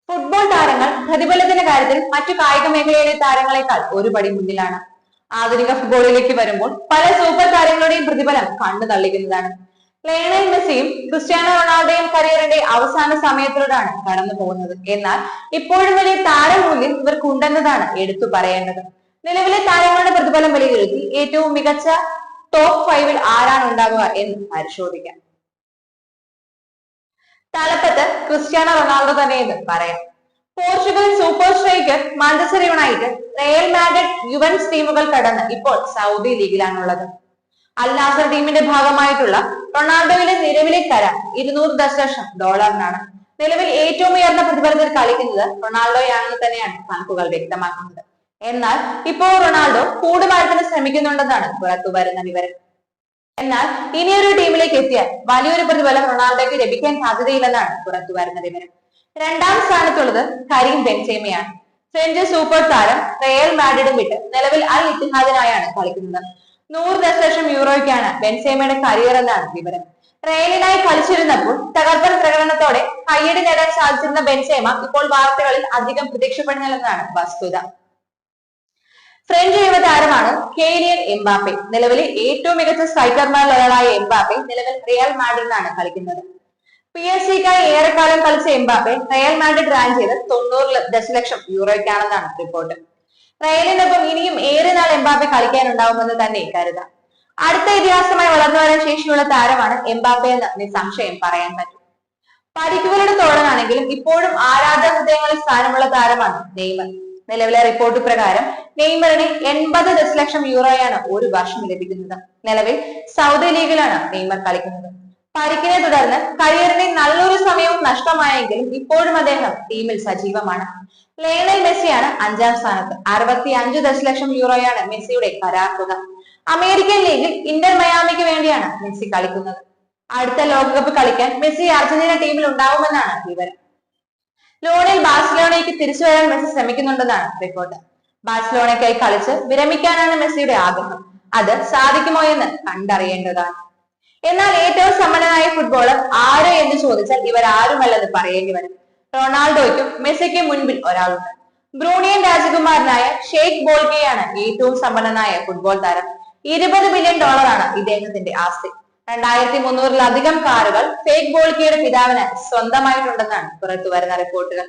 Football താരങ്ങൾ പ്രതിഫലത്തിന്റെ കാര്യത്തിൽ മറ്റു കായിക മേഖലയിലെ താരങ്ങളെക്കാൾ ഒരു പടി മുന്നിലാണ്. ആധുനിക ഫുട്ബോളിലേക്ക് വരുമ്പോൾ പല സൂപ്പർ താരങ്ങളുടെയും പ്രതിഫലം കണ്ടു തള്ളിക്കുന്നതാണ്. ലയണൽ മെസ്സിയും ക്രിസ്ത്യാനോ റൊണാൾഡോയും കരിയറിന്റെ അവസാന സമയത്തിലൂടെയാണ് കടന്നു പോകുന്നത്. എന്നാൽ ഇപ്പോഴും വലിയ താരമൂല്യം ഇവർക്കുണ്ടെന്നതാണ് എടുത്തു പറയേണ്ടത്. നിലവിലെ താരങ്ങളുടെ പ്രതിഫലം വിലയിരുത്തി ഏറ്റവും മികച്ച ടോപ്പ് 5-ൽ ആരാണ് ഉണ്ടാകുക എന്ന് പരിശോധിക്കാം. തലപ്പത്ത് ക്രിസ്ത്യാനോ റൊണാൾഡോ തന്നെ എന്ന് പറയാം. Portugal super striker Manchester United, Real Madrid, Juventus ടീമുകൾ കടന്ന് ഇപ്പോൾ സൗദി ലീഗിലാണുള്ളത്. അൽ നാസർ ടീമിന്റെ ഭാഗമായിട്ടുള്ള റൊണാൾഡോയിലെ നിലവിലെ കരാർ $200 ദശലക്ഷം. നിലവിൽ ഏറ്റവും ഉയർന്ന പ്രതിഫലത്തിൽ കളിക്കുന്നത് റൊണാൾഡോയാണെന്ന് തന്നെയാണ് കണക്കുകൾ വ്യക്തമാക്കുന്നത്. എന്നാൽ ഇപ്പോൾ റൊണാൾഡോ കൂടുമാറ്റത്തിന് ശ്രമിക്കുന്നുണ്ടെന്നാണ് പുറത്തു വരുന്ന വിവരം. എന്നാൽ ഇനിയൊരു ടീമിലേക്ക് എത്തിയാൽ വലിയൊരു പ്രതിഫലം റൊണാൾഡോയ്ക്ക് ലഭിക്കാൻ സാധ്യതയില്ലെന്നാണ് പുറത്തു വരുന്ന വിവരം. രണ്ടാം സ്ഥാനത്തുള്ളത് കരീം ബെൻസേമയാണ്. ഫ്രഞ്ച് സൂപ്പർ താരം റയൽ മാഡ്രിഡും വിട്ട് നിലവിൽ അൽ ഇത്തിഹാദിനായാണ് കളിക്കുന്നത്. €100 ദശലക്ഷം ബെൻസേമയുടെ കരിയർ എന്നാണ് വിവരം. റയലിനായി കളിച്ചിരുന്നപ്പോൾ തകർപ്പൻ പ്രകടനത്തോടെ കയ്യടി നേടാൻ സാധിച്ചിരുന്ന ബെൻസേമ ഇപ്പോൾ വാർത്തകളിൽ അധികം പ്രത്യക്ഷപ്പെടുന്നില്ലെന്നാണ് വസ്തുത. ഫ്രഞ്ച് യുവതാരമാണ് കെയ്ലിയൻ എംബാപ്പെ. നിലവിലെ ഏറ്റവും മികച്ച സ്ട്രൈക്കർമാരിൽ ഒരാളായ എംബാപ്പെ നിലവിൽ റിയൽ മാഡ്രിഡിനാണ് കളിക്കുന്നത്. PSG-ക്കായി ഏറെക്കാലം കളിച്ച എംബാപ്പെ റയൽ മാഡ്രിഡ് റാങ്ക് ചെയ്ത് €90 ദശലക്ഷം റിപ്പോർട്ട്. റയലിനൊപ്പം ഇനിയും ഏറെ നാൾ എംബാപ്പെ കളിക്കാനുണ്ടാവുമെന്ന് തന്നെ കരുതാം. അടുത്ത ഇതിഹാസമായി വളർന്നു വരാൻ ശേഷിയുള്ള താരമാണ് എംബാപ്പെ എന്ന് നിസ്സംശയം പറയാൻ പറ്റും. പരിക്കുകളുടെ തോടനാണെങ്കിലും ഇപ്പോഴും ആരാധക ഹൃദയങ്ങളിൽ സ്ഥാനമുള്ള താരമാണ് നെയ്മർ. നിലവിലെ റിപ്പോർട്ട് പ്രകാരം നെയ്മറിന് €80 ദശലക്ഷം ഒരു വർഷം ലഭിക്കുന്നത്. നിലവിൽ സൗദി ലീഗിലാണ് നെയ്മർ കളിക്കുന്നത്. പരിക്കിനെ തുടർന്ന് കരിയറിന്റെ നല്ലൊരു സമയവും നഷ്ടമായെങ്കിലും ഇപ്പോഴും അദ്ദേഹം ടീമിൽ സജീവമാണ്. ലയണൽ മെസ്സിയാണ് 5-ാം സ്ഥാനത്ത്. €65 ദശലക്ഷം മെസ്സിയുടെ കരാർ തുക. അമേരിക്കൻ ലീഗിൽ ഇന്റർ മയാമിക്ക് വേണ്ടിയാണ് മെസ്സി കളിക്കുന്നത്. അടുത്ത ലോകകപ്പ് കളിക്കാൻ മെസ്സി അർജന്റീന ടീമിൽ ഉണ്ടാവുമെന്നാണ് വിവരം. ലോണിൽ ബാഴ്സലോണയ്ക്ക് തിരിച്ചു വരാൻ മെസ്സി ശ്രമിക്കുന്നുണ്ടെന്നാണ് റിപ്പോർട്ട്. ബാഴ്സലോണയ്ക്കായി കളിച്ച് വിരമിക്കാനാണ് മെസ്സിയുടെ ആഗ്രഹം. അത് സാധിക്കുമോ എന്ന് കണ്ടറിയേണ്ടതാണ്. എന്നാൽ ഏറ്റവും സമ്പന്നനായ ഫുട്ബോളർ ആര് എന്ന് ചോദിച്ചാൽ ഇവർ ആരുമല്ലെന്ന് പറയേണ്ടി വരും. റൊണാൾഡോയ്ക്കും മെസ്സിക്കും മുൻപിൽ ഒരാളുണ്ട്. ബ്രൂണിയൻ രാജകുമാരനായ ഷെയ്ഖ് ബോൾഗെയാണ് ഏറ്റവും സമ്പന്നനായ ഫുട്ബോൾ താരം. $20 ബില്യൺ ഇദ്ദേഹത്തിന്റെ ആസ്തി. 2300-ലധികം കാറുകൾ ഷെയ്ഖ് ബോൾഗെയുടെ പിതാവിന് സ്വന്തമായിട്ടുണ്ടെന്നാണ് പുറത്തു വരുന്ന റിപ്പോർട്ടുകൾ.